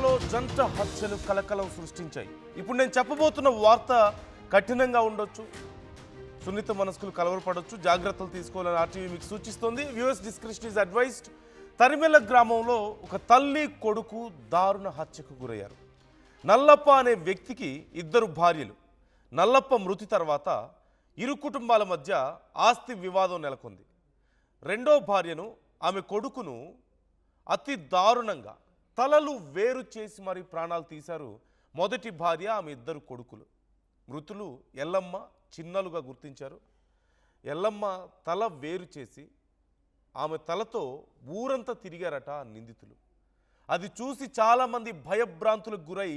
తెలంగాణలో జంట హత్యలు కలకలం సృష్టించాయి. ఇప్పుడు నేను చెప్పబోతున్న వార్త కఠినంగా ఉండొచ్చు, సున్నిత మనస్కులు కలవరపడొచ్చు, జాగ్రత్తలు తీసుకోవాలని ఆర్టీవీ మీకు సూచిస్తోంది. Viewers description is advised. Tarimela గ్రామంలో ఒక తల్లి కొడుకు దారుణ హత్యకు గురయ్యారు. నల్లప్ప అనే వ్యక్తికి ఇద్దరు భార్యలు. నల్లప్ప మృతి తర్వాత ఇరు కుటుంబాల మధ్య ఆస్తి వివాదం నెలకొంది. రెండో భార్యను, ఆమె కొడుకును అతి దారుణంగా తలలు వేరు చేసి మరి ప్రాణాలు తీశారు మొదటి భార్య, ఆమె ఇద్దరు కొడుకులు. మృతులు ఎల్లమ్మ, చిన్నలుగా గుర్తించారు. ఎల్లమ్మ తల వేరు చేసి ఆమె తలతో ఊరంతా తిరిగారట నిందితులు. అది చూసి చాలామంది భయభ్రాంతులకు గురై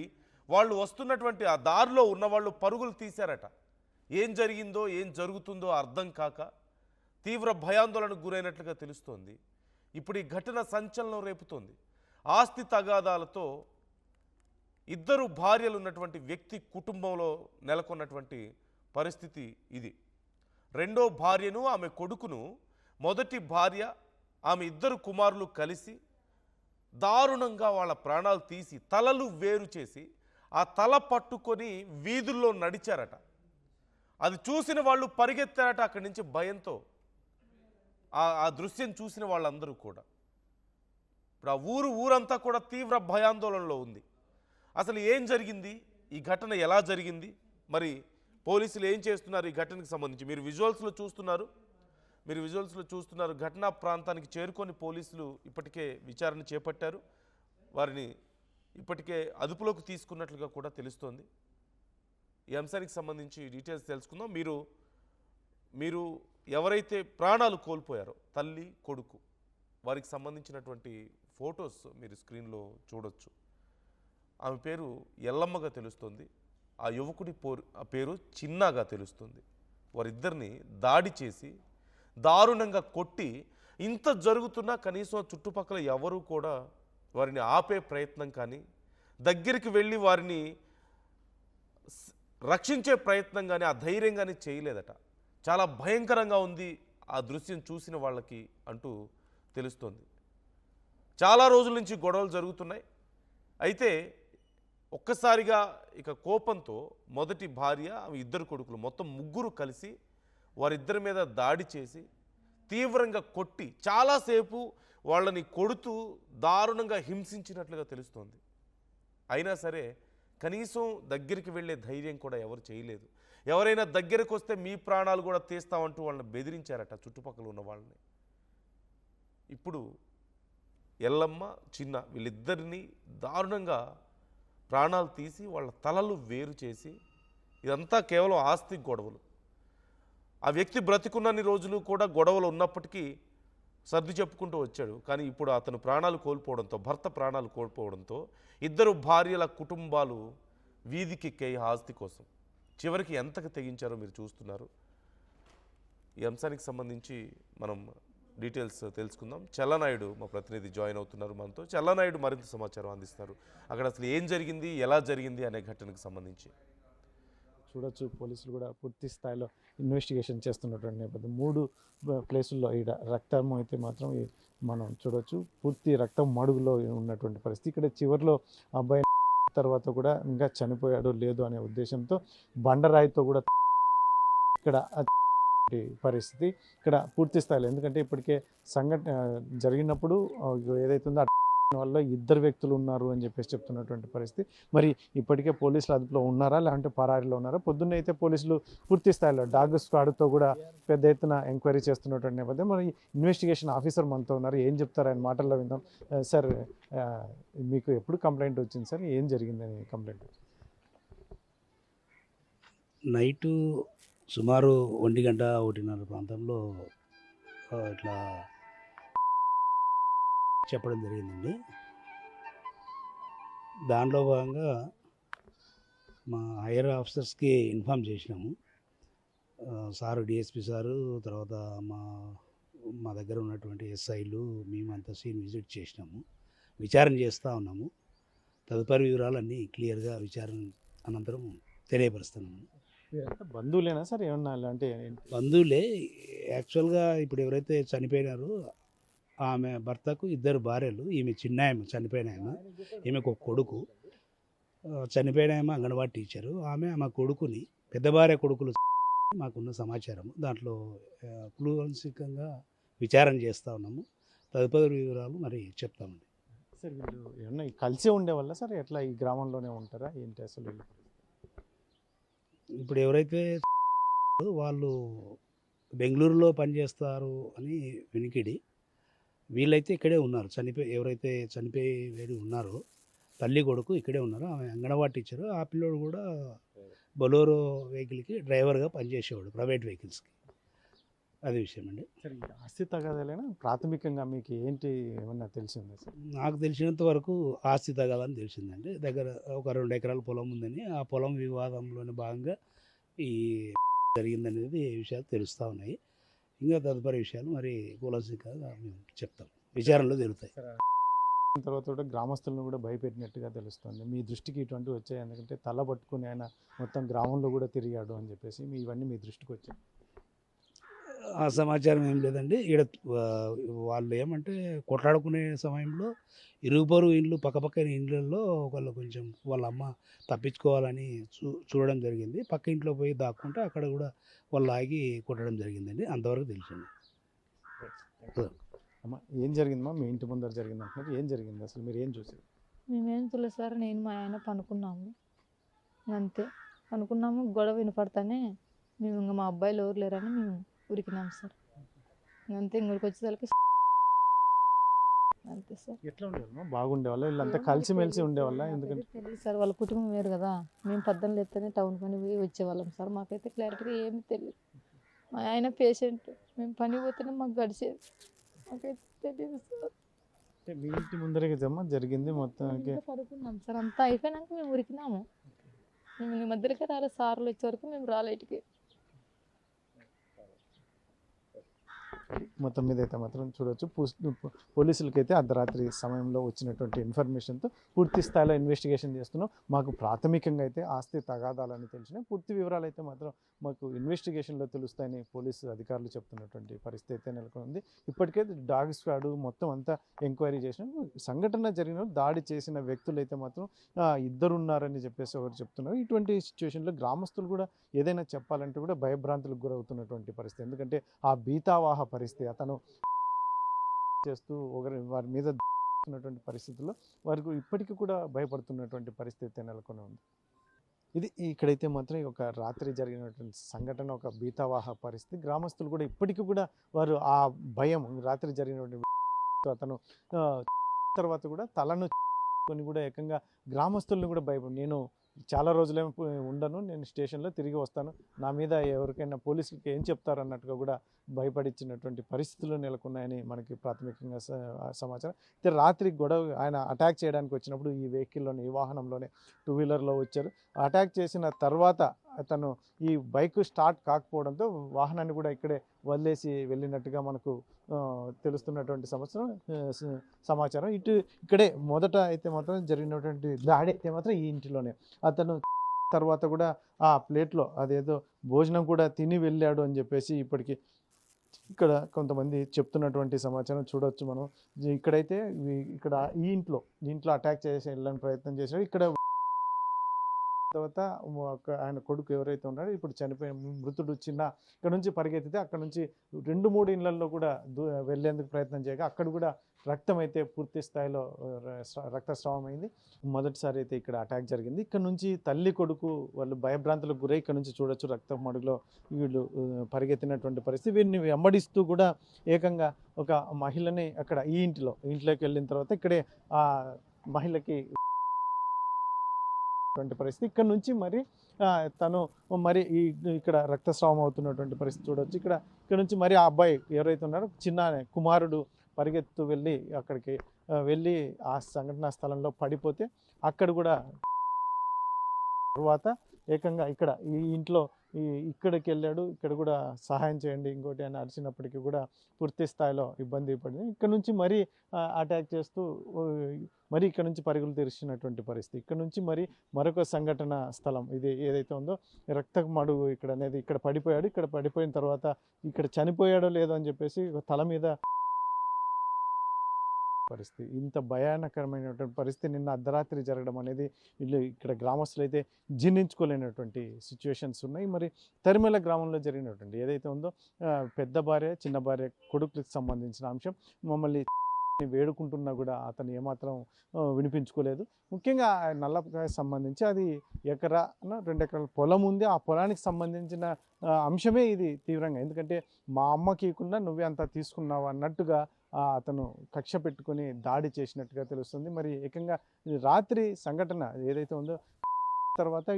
వాళ్ళు వస్తున్నటువంటి ఆ దారిలో ఉన్నవాళ్ళు పరుగులు తీశారట. ఏం జరిగిందో ఏం జరుగుతుందో అర్థం కాక తీవ్ర భయాందోళనకు గురైనట్లుగా తెలుస్తోంది. ఇప్పుడు ఈ ఘటన సంచలనం రేపుతోంది. ఆస్తి తగాదాలతో ఇద్దరు భార్యలు ఉన్నటువంటి వ్యక్తి కుటుంబంలో నెలకొన్నటువంటి పరిస్థితి ఇది. రెండో భార్యను, ఆమె కొడుకును మొదటి భార్య, ఆమె ఇద్దరు కుమారులు కలిసి దారుణంగా వాళ్ళ ప్రాణాలు తీసి తలలు వేరు చేసి ఆ తల పట్టుకొని వీధుల్లో నడిచారట. అది చూసిన వాళ్ళు పరిగెత్తారట అక్కడి నుంచి భయంతో. ఆ దృశ్యం చూసిన వాళ్ళందరూ కూడా ఇప్పుడు ఆ ఊరంతా కూడా తీవ్ర భయాందోళనలో ఉంది. అసలు ఏం జరిగింది, ఈ ఘటన ఎలా జరిగింది, మరి పోలీసులు ఏం చేస్తున్నారు ఈ ఘటనకు సంబంధించి మీరు విజువల్స్లో చూస్తున్నారు. ఘటనా ప్రాంతానికి చేరుకొని పోలీసులు ఇప్పటికే విచారణ చేపట్టారు. వారిని ఇప్పటికే అదుపులోకి తీసుకున్నట్లుగా కూడా తెలుస్తోంది. ఈ అంశానికి సంబంధించి డీటెయిల్స్ తెలుసుకుందాం. మీరు ఎవరైతే ప్రాణాలు కోల్పోయారో తల్లి కొడుకు, వారికి సంబంధించినటువంటి ఫొటోస్ మీరు స్క్రీన్లో చూడొచ్చు. ఆమె పేరు ఎల్లమ్మగా తెలుస్తుంది, ఆ యువకుడి పేరు చిన్నగా తెలుస్తుంది. వారిద్దరిని దాడి చేసి దారుణంగా కొట్టి, ఇంత జరుగుతున్నా కనీసం చుట్టుపక్కల ఎవరు కూడా వారిని ఆపే ప్రయత్నం కానీ, దగ్గరికి వెళ్ళి వారిని రక్షించే ప్రయత్నం కానీ, ఆ ధైర్యం కానీ చేయలేదట. చాలా భయంకరంగా ఉంది ఆ దృశ్యం చూసిన వాళ్ళకి అంటూ తెలుస్తోంది. చాలా రోజుల నుంచి గొడవలు జరుగుతున్నాయి. అయితే ఒక్కసారిగా ఇక కోపంతో మొదటి భార్య, ఆమె ఇద్దరు కొడుకులు, మొత్తం ముగ్గురు కలిసి వారిద్దరి మీద దాడి చేసి తీవ్రంగా కొట్టి చాలాసేపు వాళ్ళని కొడుతూ దారుణంగా హింసించినట్లుగా తెలుస్తోంది. అయినా సరే కనీసం దగ్గరికి వెళ్ళే ధైర్యం కూడా ఎవరు చేయలేదు. ఎవరైనా దగ్గరకు వస్తే మీ ప్రాణాలు కూడా తీస్తామంటూ వాళ్ళని బెదిరించారట చుట్టుపక్కల ఉన్న వాళ్ళని. ఇప్పుడు ఎల్లమ్మ, చిన్న వీళ్ళిద్దరినీ దారుణంగా ప్రాణాలు తీసి వాళ్ళ తలలు వేరు చేసి, ఇదంతా కేవలం ఆస్తి గొడవలు. ఆ వ్యక్తి బ్రతికున్నన్ని రోజులు కూడా గొడవలు ఉన్నప్పటికీ సర్ది చెప్పుకుంటూ వచ్చాడు. కానీ ఇప్పుడు అతను ప్రాణాలు కోల్పోవడంతో, భర్త ప్రాణాలు కోల్పోవడంతో ఇద్దరు భార్యల కుటుంబాలు వీధికెక్కాయి ఆస్తి కోసం. చివరికి ఎంతకు తెగించారో మీరు చూస్తున్నారు. ఈ అంశానికి సంబంధించి మనం డీటెయిల్స్ తెలుసుకుందాం. చెల్లనాయుడు మా ప్రతినిధి జాయిన్ అవుతున్నారు మనతో. చెల్లనాయుడు మరింత సమాచారం అందిస్తారు. అక్కడ అసలు ఏం జరిగింది, ఎలా జరిగింది అనే ఘటనకు సంబంధించి చూడొచ్చు. పోలీసులు కూడా పూర్తి స్థాయిలో ఇన్వెస్టిగేషన్ చేస్తున్నటువంటి నేపథ్యం. 3 ప్లేసుల్లో ఈడ రక్తం అయితే మాత్రం మనం చూడొచ్చు. పూర్తి రక్తం మడుగులో ఉన్నటువంటి పరిస్థితి. ఇక్కడ చివరిలో అబ్బాయి తర్వాత కూడా ఇంకా చనిపోయాడో లేదో అనే ఉద్దేశంతో బండరాయితో కూడా ఇక్కడ పరిస్థితి ఇక్కడ పూర్తి స్థాయిలో. ఎందుకంటే ఇప్పటికే సంఘటన జరిగినప్పుడు ఏదైతే ఉందో వల్ల ఇద్దరు వ్యక్తులు ఉన్నారు అని చెప్పేసి చెప్తున్నటువంటి పరిస్థితి. మరి ఇప్పటికే పోలీసులు అదుపులో ఉన్నారా, లేదంటే పరారీలో ఉన్నారా? పొద్దున్న అయితే పోలీసులు పూర్తి స్థాయిలో డాగ్ స్క్వాడ్తో కూడా పెద్ద ఎత్తున ఎంక్వైరీ చేస్తున్నటువంటి నేపథ్యం. మరి ఇన్వెస్టిగేషన్ ఆఫీసర్ మనతో ఉన్నారు, ఏం చెప్తారు ఆయన మాటల్లో విందాం. సార్, మీకు ఎప్పుడు కంప్లైంట్ వచ్చింది సార్, ఏం జరిగిందని కంప్లైంట్? నైటు సుమారు 1:00-1:30 ప్రాంతంలో ఇట్లా చెప్పడం జరిగిందండి. దానిలో భాగంగా మా హైయర్ ఆఫీసర్స్కి ఇన్ఫామ్ చేసినాము. సారు, డిఎస్పి సారు, తర్వాత మా దగ్గర ఉన్నటువంటి ఎస్ఐలు, మేమంతా సీన్ విజిట్ చేసినాము, విచారణ చేస్తూ ఉన్నాము. తదుపరి వివరాలన్నీ క్లియర్గా విచారణ అనంతరం తెలియపరుస్తున్నాము. బంధువులేనా సార్, ఏమన్నా అంటే? బంధువులే. యాక్చువల్గా ఇప్పుడు ఎవరైతే చనిపోయినారో ఆమె భర్తకు 2 భార్యలు, ఈమె చిన్న ఆమె చనిపోయిన ఆమె, ఈమెకు ఒక కొడుకు. చనిపోయిన ఆమె అంగన్వాడీ టీచరు. ఆమె కొడుకుని పెద్ద భార్య కొడుకులు మాకున్న సమాచారం. దాంట్లో క్లూరన్సికంగా విచారణ చేస్తూ ఉన్నాము. తదుపరి వివరాలు మరి చెప్తామండి. సార్ వీళ్ళు ఏమన్నా కలిసే ఉండేవాళ్ళ సార్, ఎట్లా ఈ గ్రామంలోనే ఉంటారా ఏంటి అసలు వీళ్ళు? ఇప్పుడు ఎవరైతే వాళ్ళు బెంగళూరులో పనిచేస్తారు అని వినికిడి. వీళ్ళైతే ఇక్కడే ఉన్నారు. ఎవరైతే చనిపోయి ఉన్నారో తల్లి కొడుకు ఇక్కడే ఉన్నారు. ఆమె అంగన్వాడీ టీచరు. ఆ పిల్లోడు కూడా బొలోరో వెహికల్కి డ్రైవర్గా పనిచేసేవాడు, ప్రైవేట్ వెహికల్స్కి. అది విషయం అండి. సార్ ఈ ఆస్తి తగాదాలైనా ప్రాథమికంగా మీకు ఏంటి ఏమన్నా తెలిసిందా సార్? నాకు తెలిసినంత వరకు ఆస్తి తగాదని తెలిసిందండి. దగ్గర ఒక 2 ఎకరాల పొలం ఉందని, ఆ పొలం వివాదంలోని భాగంగా ఈ జరిగిందనేది ఈ విషయాలు తెలుస్తూ ఉన్నాయి. ఇంకా తదుపరి విషయాలు మరి కూలంకషంగా మేము చెప్తాం, విచారణలో జరుగుతాయి. తర్వాత కూడా గ్రామస్తులను కూడా భయపెట్టినట్టుగా తెలుస్తుంది. మీ దృష్టికి ఇటువంటివి వచ్చాయి, ఎందుకంటే తల పట్టుకుని ఆయన మొత్తం గ్రామంలో కూడా తిరిగాడు అని చెప్పేసి ఇవన్నీ మీ దృష్టికి వచ్చాయి? ఆ సమాచారం ఏం లేదండి. ఈడ వాళ్ళు ఏమంటే కొట్లాడుకునే సమయంలో ఇరుగు ఇండ్లు పక్కపక్కన ఇండ్లలో ఒకళ్ళు కొంచెం వాళ్ళ అమ్మ తప్పించుకోవాలని చూడడం జరిగింది. పక్క ఇంట్లో పోయి దాక్కుంటే అక్కడ కూడా వాళ్ళు ఆగి కొట్టడం జరిగిందండి. అంతవరకు తెలిసింది. అమ్మ ఏం జరిగిందమ్మా? మీ ఇంటి ముందర జరిగింది అంటున్నారు, ఏం జరిగింది అసలు, మీరు ఏం చూసారు? మేమేం తెలియదు సార్, నేను మా ఆయన పనుకున్నాము అంతే. పనుకున్నాము, గొడవ వినపడతానే మేము ఇంకా మా అబ్బాయిలు ఎవరు లేరని మేము ఉరికినాం సార్. అంతే, ఇంకొకరికి వచ్చేసరికి అంతే సార్. ఎట్లా ఉండేవాళ్ళమ్మా? బాగుండేవాళ్ళ వీళ్ళంతా కలిసిమెలిసి ఉండేవాళ్ళ? ఎందుకంటే తెలియదు సార్, వాళ్ళ కుటుంబం వేరు కదా. మేము పద్దెనిమిది ఎత్తనే టౌన్ పని పోయి వచ్చేవాళ్ళం సార్. మాకైతే క్లారిటీగా ఏమీ తెలియదు. మా ఆయన పేషెంట్, మేము పని పోతేనే మాకు గడిచేది, మాకైతే తెలియదు సార్. మీ ఇంటి ముందరే కదమ్మా జరిగింది మొత్తం? పడుకున్నాం సార్, అంతా అయిపోయినాక మేము ఉరికినాము. మేము ఈ మధ్యలోకి రాలేదు, సార్లు వచ్చే వరకు మేము రాలేటికి. మొత్తం మీద అయితే మాత్రం చూడవచ్చు, పోలీసులకైతే అర్ధరాత్రి సమయంలో వచ్చినటువంటి ఇన్ఫర్మేషన్తో పూర్తి స్థాయిలో ఇన్వెస్టిగేషన్ చేస్తున్నాం. మాకు ప్రాథమికంగా అయితే ఆస్తి తగాదాలని తెలిసినాయి. పూర్తి వివరాలు అయితే మాత్రం మాకు ఇన్వెస్టిగేషన్లో తెలుస్తాయని పోలీసు అధికారులు చెప్తున్నటువంటి పరిస్థితి అయితే నెలకొంది. ఇప్పటికే డాగ్ స్క్వాడ్ మొత్తం అంతా ఎంక్వైరీ చేసినాం. సంఘటన జరిగిన దాడి చేసిన వ్యక్తులు అయితే మాత్రం 2 ఉన్నారని చెప్పేసి ఒకరు చెప్తున్నారు. ఇటువంటి సిచ్యువేషన్లో గ్రామస్తులు కూడా ఏదైనా చెప్పాలంటే కూడా భయభ్రాంతులకు గురవుతున్నటువంటి పరిస్థితి. ఎందుకంటే ఆ బీతావాహ పరిస్థితి, అతను చేస్తూ వారి మీద ఉన్నటువంటి పరిస్థితుల్లో వారికి ఇప్పటికీ కూడా భయపడుతున్నటువంటి పరిస్థితి నెలకొని ఉంది. ఇది ఇక్కడైతే మాత్రం ఒక రాత్రి జరిగినటువంటి సంఘటన ఒక బీతావాహ పరిస్థితి. గ్రామస్తులు కూడా ఇప్పటికీ కూడా వారు ఆ భయం, రాత్రి జరిగినటువంటి అతను తర్వాత కూడా తలను కొని కూడా ఏకంగా గ్రామస్తులను కూడా నేను చాలా రోజులేమో ఉండను, నేను స్టేషన్లో తిరిగి వస్తాను, నా మీద ఎవరికైనా పోలీసులకి ఏం చెప్తారు అన్నట్టుగా కూడా భయపడిచ్చినటువంటి పరిస్థితులు నెలకొన్నాయని మనకి ప్రాథమికంగా సమాచారం. అయితే రాత్రి గొడవ ఆయన అటాక్ చేయడానికి వచ్చినప్పుడు ఈ వెహికల్లోనే, ఈ వాహనంలోనే 2 వీలర్లో వచ్చారు. అటాక్ చేసిన తర్వాత అతను ఈ బైక్ స్టార్ట్ కాకపోవడంతో వాహనాన్ని కూడా ఇక్కడే వదిలేసి వెళ్ళినట్టుగా మనకు తెలుస్తున్నటువంటి సమాచారం. ఇక్కడే మొదట అయితే మాత్రం జరిగినటువంటి దాడి అయితే మాత్రం ఈ ఇంటిలోనే. అతను తర్వాత కూడా ఆ ప్లేట్లో అదేదో భోజనం కూడా తిని వెళ్ళాడు అని చెప్పేసి ఇప్పటికీ ఇక్కడ కొంతమంది చెప్తున్నటువంటి సమాచారం చూడవచ్చు మనం. ఇక్కడైతే ఈ ఇంట్లో అటాక్ చేసి వెళ్ళని ప్రయత్నం చేశాడు. ఇక్కడ తర్వాత ఆయన కొడుకు ఎవరైతే ఉన్నాడో ఇప్పుడు చనిపోయిన మృతుడు ఇక్కడ నుంచి పరిగెత్తితే అక్కడ నుంచి 2-3 ఇళ్లలో కూడా వెళ్ళేందుకు ప్రయత్నం చేయగా అక్కడ కూడా రక్తం అయితే పూర్తి స్థాయిలో రక్తస్రావం అయింది. మొదటిసారి అయితే ఇక్కడ అటాక్ జరిగింది. ఇక్కడ నుంచి తల్లి కొడుకు వాళ్ళు భయభ్రాంతులకు గురై ఇక్కడ నుంచి చూడొచ్చు రక్తం మడుగులో వీళ్ళు పరిగెత్తినటువంటి పరిస్థితి. వీరిని వెంబడిస్తూ కూడా ఏకంగా ఒక మహిళని అక్కడ ఈ ఇంట్లోకి వెళ్ళిన తర్వాత ఇక్కడే ఆ మహిళకి పరిస్థితి. ఇక్కడ నుంచి మరి తను మరి ఇక్కడ రక్తస్రావం అవుతున్నటువంటి పరిస్థితి చూడవచ్చు. ఇక్కడ నుంచి మరి ఆ అబ్బాయి ఎవరైతే ఉన్నారో చిన్న కుమారుడు పరిగెత్తు వెళ్ళి అక్కడికి వెళ్ళి ఆ సంఘటనా స్థలంలో పడిపోతే అక్కడ కూడా తర్వాత ఏకంగా ఇక్కడ ఈ ఇంట్లో ఇక్కడికి వెళ్ళాడు. ఇక్కడ కూడా సహాయం చేయండి ఇంకోటి అని అరిచినప్పటికీ కూడా పూర్తి స్థాయిలో ఇబ్బంది పడింది. ఇక్కడ నుంచి మరీ అటాక్ చేస్తూ మరి ఇక్కడ నుంచి పరుగులు తెరిచినటువంటి పరిస్థితి. ఇక్కడ నుంచి మరి మరొక సంఘటన స్థలం ఇది ఏదైతే ఉందో రక్తపు మడుగు ఇక్కడ పడిపోయాడు. ఇక్కడ పడిపోయిన తర్వాత ఇక్కడ చనిపోయాడో లేదో అని చెప్పేసి తల మీద పరిస్థితి, ఇంత భయానకరమైనటువంటి పరిస్థితి నిన్న అర్ధరాత్రి జరగడం అనేది వీళ్ళు ఇక్కడ గ్రామస్తులు అయితే జీర్ణించుకోలేనటువంటి సిచ్యువేషన్స్ ఉన్నాయి. మరి తరిమెల గ్రామంలో జరిగినటువంటి ఏదైతే ఉందో పెద్ద భార్య చిన్న భార్య కొడుకులకు సంబంధించిన అంశం, మమ్మల్ని వేడుకుంటున్నా కూడా అతను ఏమాత్రం వినిపించుకోలేదు. ముఖ్యంగా నల్లపకాయ సంబంధించి అది 1-2 ఎకరాల పొలం ఉంది. ఆ పొలానికి సంబంధించిన అంశమే ఇది తీవ్రంగా, ఎందుకంటే మా అమ్మకి ఇవ్వకుండా నువ్వే అంతా తీసుకున్నావు అన్నట్టుగా అతను కక్ష పెట్టుకొని దాడి చేసినట్టుగా తెలుస్తుంది. మరి ఏకంగా రాత్రి సంఘటన ఏదైతే ఉందో తర్వాత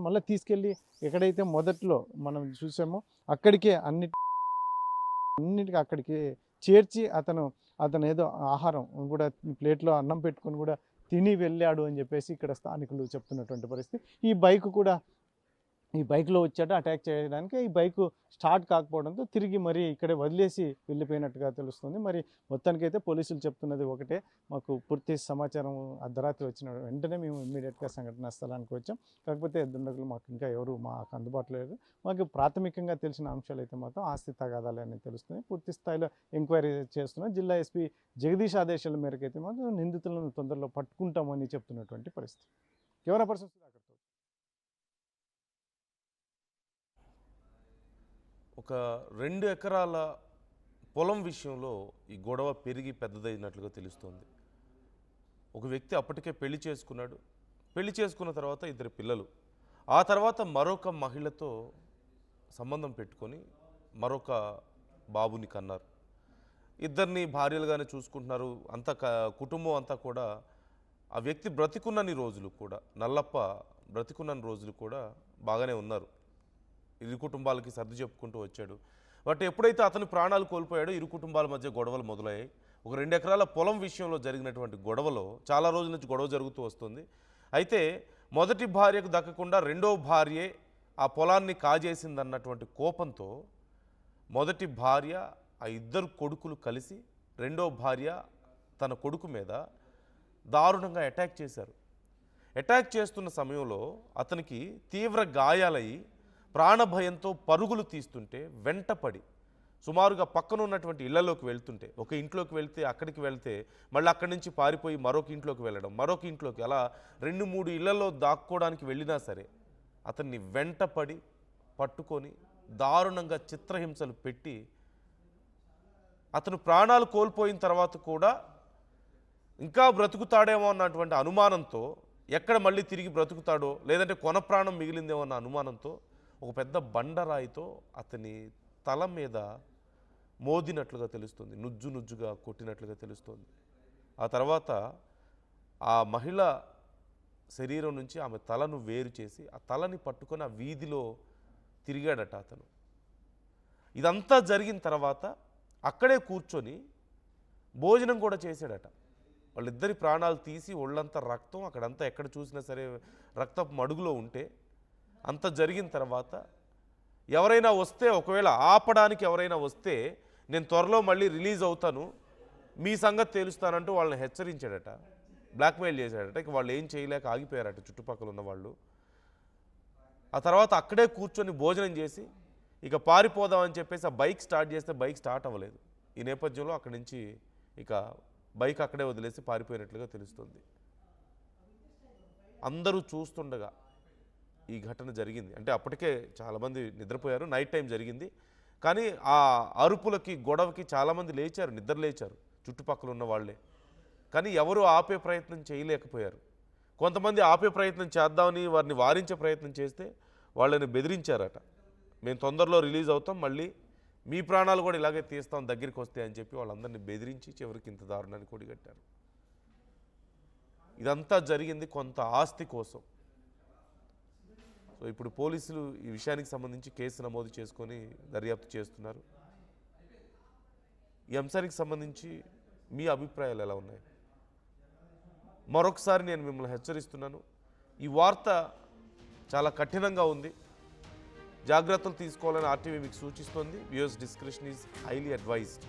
మళ్ళీ తీసుకెళ్ళి ఎక్కడైతే మొదట్లో మనం చూసామో అక్కడికే అన్నిటికీ అక్కడికి చేర్చి అతను ఏదో ఆహారం కూడా ప్లేట్లో అన్నం పెట్టుకొని కూడా తిని వెళ్ళాడు అని చెప్పేసి ఇక్కడ స్థానికులు చెప్తున్నటువంటి పరిస్థితి. ఈ బైక్లో వచ్చాడు అటాక్ చేయడానికి. ఈ బైక్ స్టార్ట్ కాకపోవడంతో తిరిగి మరి ఇక్కడే వదిలేసి వెళ్ళిపోయినట్టుగా తెలుస్తుంది. మరి మొత్తానికైతే పోలీసులు చెప్తున్నది ఒకటే, మాకు పూర్తి సమాచారం అర్ధరాత్రి వచ్చిన వెంటనే మేము ఇమ్మీడియట్గా సంఘటనా స్థలానికి వచ్చాం. కాకపోతే దుండగులు మాకు ఇంకా ఎవరు మాకు అందుబాటులో లేదు. మాకు ప్రాథమికంగా తెలిసిన అంశాలు అయితే మాత్రం ఆస్తి తగాదాలు అని తెలుస్తున్నాయి. పూర్తి స్థాయిలో ఎంక్వైరీ చేస్తున్నాం. జిల్లా ఎస్పీ జగదీష్ ఆదేశాల మేరకు అయితే మాత్రం నిందితులను తొందరలో పట్టుకుంటామని చెప్తున్నటువంటి పరిస్థితి. కెమెరా పర్సన్ ఒక 2 ఎకరాల పొలం విషయంలో ఈ గొడవ పెరిగి పెద్దదైనట్లుగా తెలుస్తోంది. ఒక వ్యక్తి అప్పటికే పెళ్లి చేసుకున్నాడు. పెళ్లి చేసుకున్న తర్వాత 2 పిల్లలు. ఆ తర్వాత మరొక మహిళతో సంబంధం పెట్టుకొని మరొక బాబుని కన్నారు. ఇద్దరిని భార్యలుగానే చూసుకుంటున్నారు. అంత కుటుంబం అంతా కూడా ఆ వ్యక్తి బ్రతికున్నన్ని రోజులు కూడా, నల్లప్ప బ్రతికున్నన్ని రోజులు కూడా బాగానే ఉన్నారు. ఇరు కుటుంబాలకి సర్ది చెప్పుకుంటూ వచ్చాడు. బట్ ఎప్పుడైతే అతను ప్రాణాలు కోల్పోయాడో ఇరు కుటుంబాల మధ్య గొడవలు మొదలయ్యాయి. ఒక 2 ఎకరాల పొలం విషయంలో జరిగినటువంటి గొడవలో చాలా రోజుల నుంచి గొడవ జరుగుతూ వస్తుంది. అయితే మొదటి భార్యకు దక్కకుండా రెండో భార్యే ఆ పొలాన్ని కాజేసిందన్నటువంటి కోపంతో మొదటి భార్య ఆ 2 కొడుకులు కలిసి రెండో భార్య తన కొడుకు మీద దారుణంగా అటాక్ చేశారు. అటాక్ చేస్తున్న సమయంలో అతనికి తీవ్ర గాయాలయ్యి ప్రాణభయంతో పరుగులు తీస్తుంటే వెంటపడి సుమారుగా పక్కన ఉన్నటువంటి ఇళ్లలోకి వెళ్తుంటే, ఒక ఇంట్లోకి వెళ్తే అక్కడికి వెళ్తే మళ్ళీ అక్కడి నుంచి పారిపోయి మరొక ఇంట్లోకి వెళ్ళడం, మరొక ఇంట్లోకి, అలా 2-3 ఇళ్లలో దాక్కోవడానికి వెళ్ళినా సరే అతన్ని వెంటపడి పట్టుకొని దారుణంగా చిత్రహింసలు పెట్టి అతను ప్రాణాలు కోల్పోయిన తర్వాత కూడా ఇంకా బ్రతుకుతాడేమో అన్నటువంటి అనుమానంతో, ఎక్కడ మళ్ళీ తిరిగి బ్రతుకుతాడో లేదంటే కొన ప్రాణం మిగిలిందేమో అన్న అనుమానంతో ఒక పెద్ద బండరాయితో అతని తల మీద మోదినట్లుగా తెలుస్తుంది. నుజ్జుగా కొట్టినట్లుగా తెలుస్తుంది. ఆ తర్వాత ఆ మహిళ శరీరం నుంచి ఆమె తలను వేరు చేసి ఆ తలని పట్టుకొని ఆ వీధిలో తిరిగాడట అతను. ఇదంతా జరిగిన తర్వాత అక్కడే కూర్చొని భోజనం కూడా చేశాడట. వాళ్ళిద్దరి ప్రాణాలు తీసి ఒళ్ళంతా రక్తం, అక్కడంతా ఎక్కడ చూసినా సరే రక్తపు మడుగులో ఉంటే, అంత జరిగిన తర్వాత ఎవరైనా వస్తే, ఒకవేళ ఆపడానికి ఎవరైనా వస్తే నేను త్వరలో మళ్ళీ రిలీజ్ అవుతాను, మీ సంగతి తేలుస్తానంటూ వాళ్ళని హెచ్చరించాడట, బ్లాక్మెయిల్ చేశాడట. ఇక వాళ్ళు ఏం చేయలేక ఆగిపోయారట చుట్టుపక్కల ఉన్న వాళ్ళు. ఆ తర్వాత అక్కడే కూర్చొని భోజనం చేసి ఇక పారిపోదామని చెప్పేసి ఆ బైక్ స్టార్ట్ చేస్తే బైక్ స్టార్ట్ అవ్వలేదు. ఈ నేపథ్యంలో అక్కడి నుంచి ఇక బైక్ అక్కడే వదిలేసి పారిపోయినట్లుగా తెలుస్తుంది. అందరూ చూస్తుండగా ఈ ఘటన జరిగింది. అంటే అప్పటికే చాలామంది నిద్రపోయారు, నైట్ టైం జరిగింది. కానీ ఆ అరుపులకి గొడవకి చాలామంది లేచారు, నిద్ర లేచారు చుట్టుపక్కల ఉన్న వాళ్ళే. కానీ ఎవరు ఆపే ప్రయత్నం చేయలేకపోయారు. కొంతమంది ఆపే ప్రయత్నం చేద్దామని వారిని వారించే ప్రయత్నం చేస్తే వాళ్ళని బెదిరించారట. మేము తొందరలో రిలీజ్ అవుతాం, మళ్ళీ మీ ప్రాణాలు కూడా ఇలాగే తీస్తాం దగ్గరికి వస్తే అని చెప్పి వాళ్ళందరినీ బెదిరించి చివరికి ఇంత దారుణాన్ని కొడిగట్టారు. ఇదంతా జరిగింది కొంత ఆస్తి కోసం. సో ఇప్పుడు పోలీసులు ఈ విషయానికి సంబంధించి కేసు నమోదు చేసుకొని దర్యాప్తు చేస్తున్నారు. ఈ అంశానికి సంబంధించి మీ అభిప్రాయాలు ఎలా ఉన్నాయి? మరొకసారి నేను మిమ్మల్ని హెచ్చరిస్తున్నాను, ఈ వార్త చాలా కఠినంగా ఉంది, జాగ్రత్తలు తీసుకోవాలని ఆర్టీవీ మీకు సూచిస్తోంది. Viewers description is highly advised.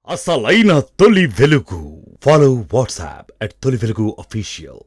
అసలైన తొలి వెలుగు. ఫాలో వాట్సాప్ @తొలి వెలుగు official.